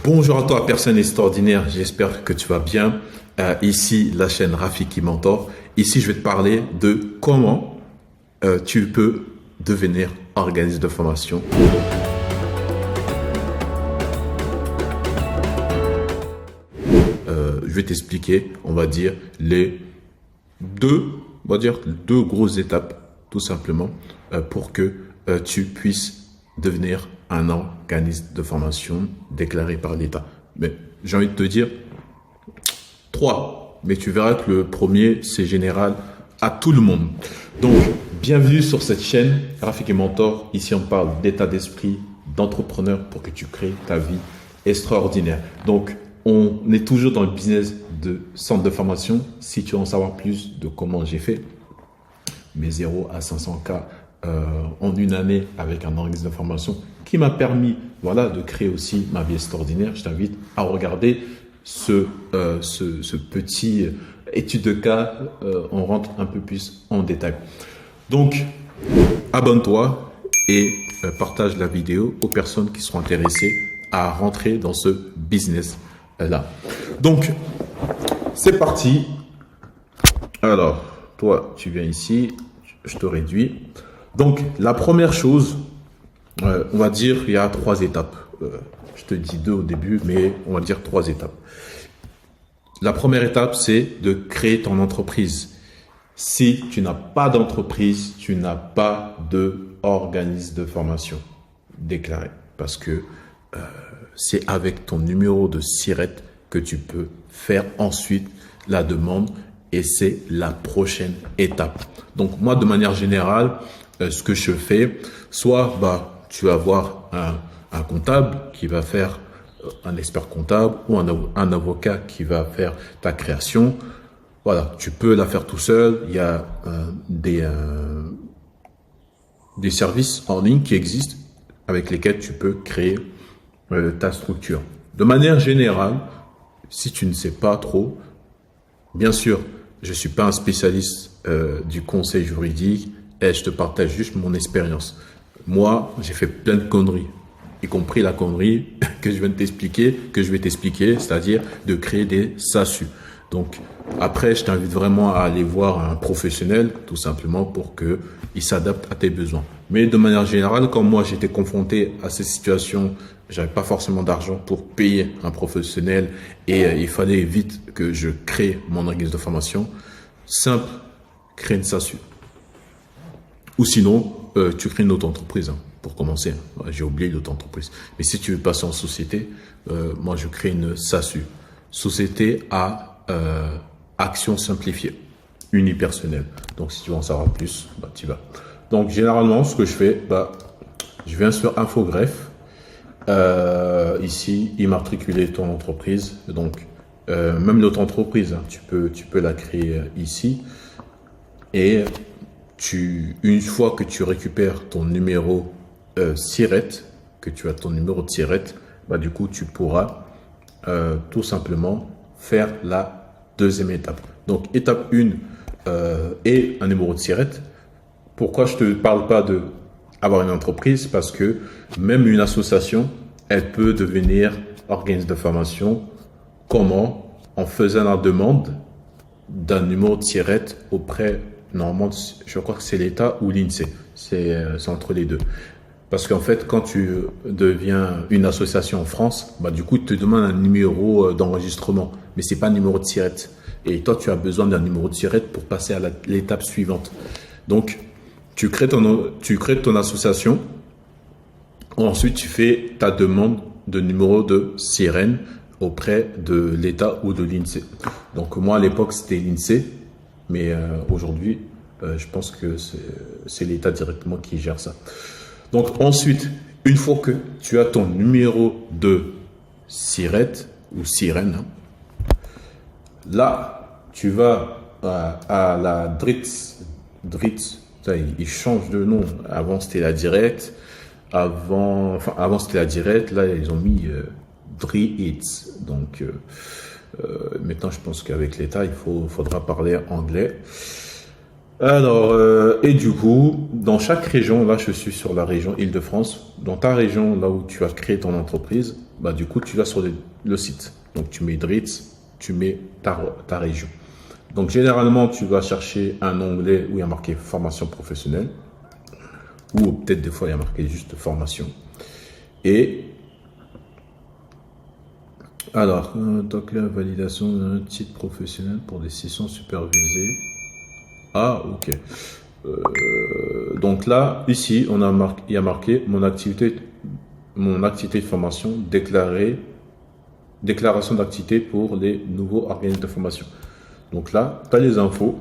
Bonjour à toi, personne extraordinaire. J'espère que tu vas bien. Ici, la chaîne Rafiki Mentor. Ici, je vais te parler de comment tu peux devenir organisme de formation. Je vais t'expliquer, on va dire, deux grosses étapes, tout simplement, pour que tu puisses devenir un organisme de formation déclaré par l'État. Mais j'ai envie de te dire trois, mais tu verras que le premier, c'est général à tout le monde. Donc, bienvenue sur cette chaîne Rafiki Mentor. Ici, on parle d'état d'esprit, d'entrepreneur pour que tu crées ta vie extraordinaire. Donc, on est toujours dans le business de centre de formation. Si tu veux en savoir plus de comment j'ai fait mes 0 à 500K en une année avec un organisme de formation qui m'a permis de créer aussi ma vie extraordinaire, je t'invite à regarder ce petit étude de cas. On rentre un peu plus en détail. Donc, abonne-toi et partage la vidéo aux personnes qui seront intéressées à rentrer dans ce business là. Donc, c'est parti. Alors, toi, tu viens ici, je te réduis. Donc, la première chose, on va dire, il y a 3 étapes. Je te dis 2 au début, mais on va dire 3 étapes. La première étape, c'est de créer ton entreprise. Si tu n'as pas d'entreprise, tu n'as pas d'organisme de formation déclaré. Parce que c'est avec ton numéro de SIRET que tu peux faire ensuite la demande et c'est la prochaine étape. Donc moi, de manière générale, ce que je fais, soit tu vas avoir un comptable qui va faire, un expert comptable ou un avocat qui va faire ta création. Voilà, tu peux la faire tout seul. Il y a des services en ligne qui existent avec lesquels tu peux créer ta structure. De manière générale, si tu ne sais pas trop, bien sûr, je ne suis pas un spécialiste du conseil juridique et je te partage juste mon expérience. Moi, j'ai fait plein de conneries, y compris la connerie que je vais t'expliquer, c'est-à-dire de créer des SASU. Donc, après, je t'invite vraiment à aller voir un professionnel, tout simplement pour qu'il s'adapte à tes besoins. Mais de manière générale, comme moi, j'étais confronté à cette situation, j'avais pas forcément d'argent pour payer un professionnel et il fallait vite que je crée mon organisme de formation. Simple, créer une SASU. Ou sinon, tu crées une auto-entreprise pour commencer. J'ai oublié l'auto-entreprise. Mais si tu veux passer en société, moi, je crée une SASU. Société à action simplifiée, unipersonnelle. Donc, si tu veux en savoir plus, tu vas. Donc, généralement, ce que je fais, je viens sur Infogreffe. Ici, immatriculer ton entreprise. Donc, même l'auto-entreprise, tu peux la créer ici. Et une fois que tu récupères ton numéro SIRET, que tu as ton numéro de SIRET, du coup, tu pourras tout simplement faire la deuxième étape. Donc, étape 1 et un numéro de SIRET. Pourquoi je ne te parle pas d'avoir une entreprise? Parce que même une association, elle peut devenir organisme de formation. Comment? En faisant la demande d'un numéro de SIRET auprès, normalement, je crois que c'est l'État ou l'INSEE. C'est entre les deux. Parce qu'en fait, quand tu deviens une association en France, du coup, tu te demandes un numéro d'enregistrement. Mais ce n'est pas un numéro de SIRET. Et toi, tu as besoin d'un numéro de SIRET pour passer à l'étape suivante. Donc, tu crées ton association. Ensuite, tu fais ta demande de numéro de SIREN auprès de l'État ou de l'INSEE. Donc, moi, à l'époque, c'était l'INSEE. Mais aujourd'hui, je pense que c'est l'État directement qui gère ça. Donc, ensuite, une fois que tu as ton numéro de SIRET ou SIREN, là, tu vas à la DRITS. Il change de nom. Avant, c'était la Direct. Avant, c'était la Direct. Là, ils ont mis DRITS. Donc, maintenant, je pense qu'avec l'État, il faudra parler anglais. Alors, et du coup, dans chaque région, là je suis sur la région Île-de-France, dans ta région, là où tu as créé ton entreprise, bah du coup tu vas sur le site. Donc tu mets Dritz, tu mets ta région. Donc généralement tu vas chercher un onglet où il y a marqué formation professionnelle, ou peut-être des fois il y a marqué juste formation. Et alors, donc la validation d'un titre professionnel pour des sessions supervisées. Ah, ok. Donc là, ici, il y a marqué mon activité de formation déclarée, déclaration d'activité pour les nouveaux organismes de formation. Donc là, tu as les infos,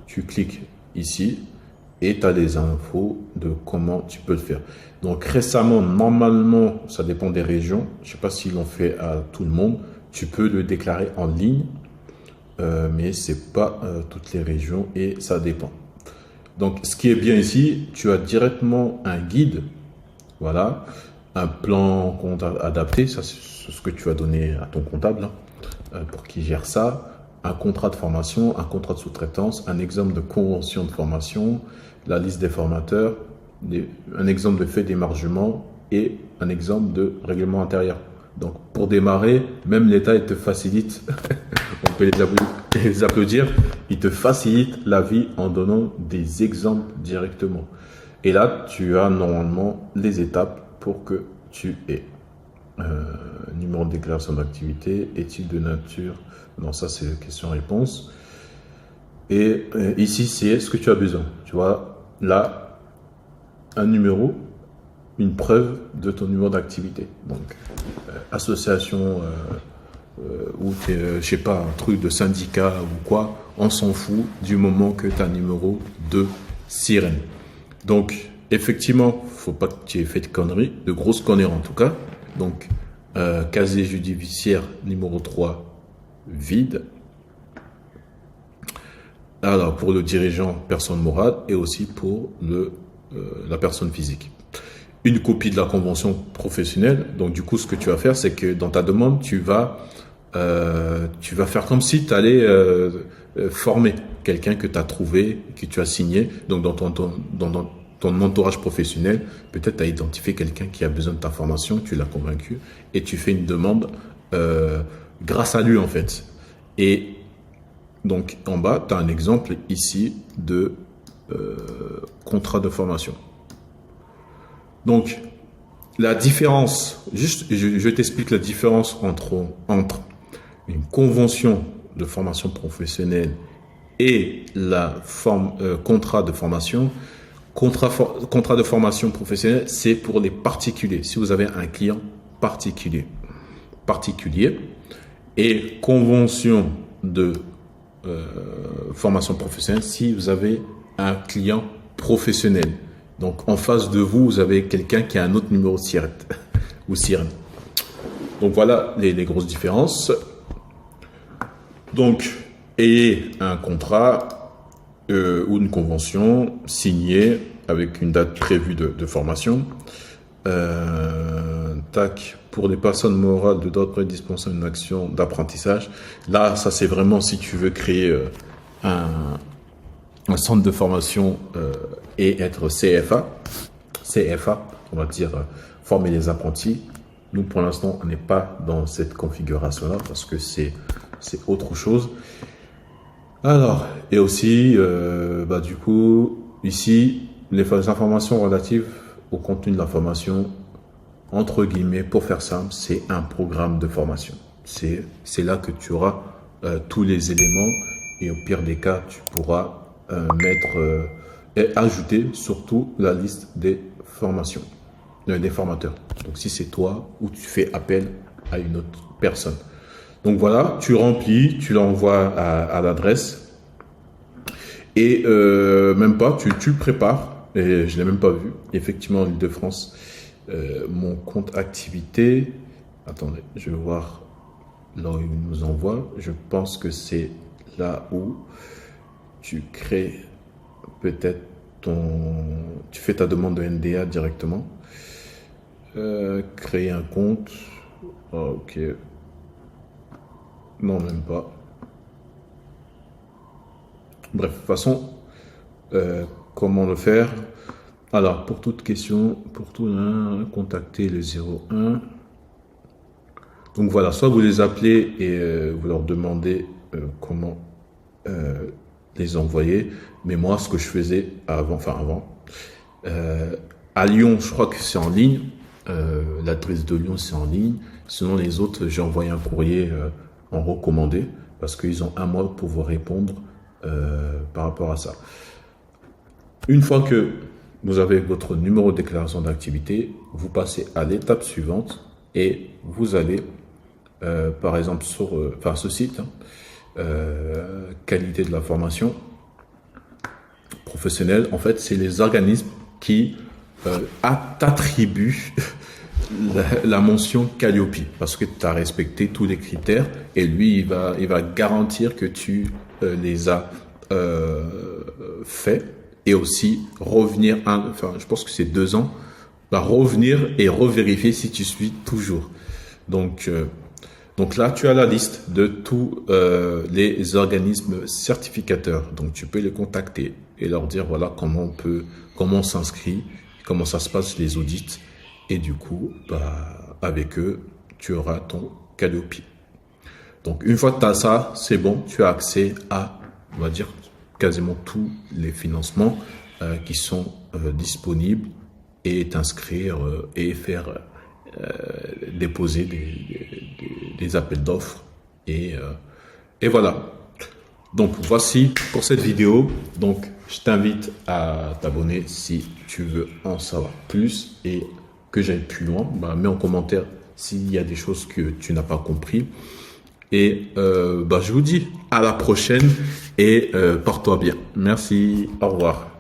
tu cliques ici et tu as les infos de comment tu peux le faire. Donc récemment, normalement, ça dépend des régions, je ne sais pas s'ils l'ont fait à tout le monde, tu peux le déclarer en ligne, mais ce n'est pas toutes les régions et ça dépend. Donc, ce qui est bien ici, tu as directement un guide, voilà, un plan comptable adapté, ça c'est ce que tu vas donner à ton comptable hein, pour qu'il gère ça, un contrat de formation, un contrat de sous-traitance, un exemple de convention de formation, la liste des formateurs, un exemple de fait d'émargement et un exemple de règlement intérieur. Donc, pour démarrer, même l'État, il te facilite, on peut les applaudir, il te facilite la vie en donnant des exemples directement. Et là, tu as normalement les étapes pour que tu aies numéro de déclaration d'activité, étude de nature. Non, ça c'est question-réponse. Et ici, c'est ce que tu as besoin. Tu vois, là, un numéro, une preuve de ton numéro d'activité. Donc, association ou je sais pas, un truc de syndicat ou quoi, on s'en fout du moment que tu as un numéro de sirène. Donc, effectivement, faut pas que tu aies fait de conneries, de grosses conneries en tout cas. Donc, casier judiciaire numéro 3 vide. Alors, pour le dirigeant, personne morale et aussi pour la personne physique. Une copie de la convention professionnelle. Donc, du coup, ce que tu vas faire, c'est que dans ta demande, tu vas faire comme si tu allais former quelqu'un que tu as trouvé, que tu as signé. Donc, dans ton entourage professionnel, peut-être tu as identifié quelqu'un qui a besoin de ta formation, tu l'as convaincu et tu fais une demande grâce à lui en fait. Et donc, en bas, tu as un exemple ici de contrat de formation. Donc, la différence, juste, je t'explique la différence entre une convention de formation professionnelle et contrat de formation. Contrat de formation professionnelle, c'est pour les particuliers. Si vous avez un client particulier. Et convention de formation professionnelle, si vous avez un client professionnel. Donc, en face de vous, vous avez quelqu'un qui a un autre numéro SIRET ou sirène. Donc, voilà les grosses différences. Donc, ayez un contrat ou une convention signée avec une date prévue de formation. Pour les personnes morales de droit prédispensant une action d'apprentissage. Là, ça c'est vraiment si tu veux créer un centre de formation et être CFA, on va dire former les apprentis. Nous, pour l'instant, on n'est pas dans cette configuration-là parce que c'est autre chose. Alors, et aussi, du coup, ici, les informations relatives au contenu de la formation, entre guillemets, pour faire simple, c'est un programme de formation. C'est là que tu auras tous les éléments et au pire des cas, tu pourras et ajouter surtout la liste des formations, des formateurs. Donc, si c'est toi ou tu fais appel à une autre personne. Donc voilà, tu remplis, tu l'envoies à l'adresse et même pas, tu le prépares. Et je l'ai même pas vu. Effectivement, en Île-de-France, mon compte activité. Attendez, je vais voir là où il nous envoie. Je pense que c'est là où tu crées peut-être tu fais ta demande de NDA directement. Créer un compte. Oh, ok. Non, même pas. Bref, de toute façon, comment le faire? Alors, pour toute question, pour tout, contactez le 01. Donc voilà, soit vous les appelez et vous leur demandez comment les envoyer. Mais moi, ce que je faisais avant, à Lyon, je crois que c'est en ligne. L'adresse de Lyon, c'est en ligne. Sinon, les autres, j'ai envoyé un courrier en recommandé parce qu'ils ont un mois pour vous répondre par rapport à ça. Une fois que vous avez votre numéro de déclaration d'activité, vous passez à l'étape suivante et vous allez, par exemple, sur ce site, qualité de la formation professionnelle. En fait, c'est les organismes qui t'attribuent la mention Calliope parce que tu as respecté tous les critères et lui, il va garantir que tu les as faits. Et aussi revenir, je pense que c'est 2 ans, revenir et revérifier si tu suis toujours. Donc là, tu as la liste de tous les organismes certificateurs. Donc tu peux les contacter et leur dire voilà comment on s'inscrit, comment ça se passe les audits. Et du coup, avec eux, tu auras ton Calliope. Donc une fois que tu as ça, c'est bon, tu as accès à, on va dire, quasiment tous les financements qui sont disponibles et t'inscrire et faire déposer des appels d'offres et voilà. Donc voici pour cette vidéo. Donc je t'invite à t'abonner si tu veux en savoir plus et que j'aille plus loin. Mets en commentaire s'il y a des choses que tu n'as pas compris. Et je vous dis à la prochaine et porte-toi bien. Merci, au revoir.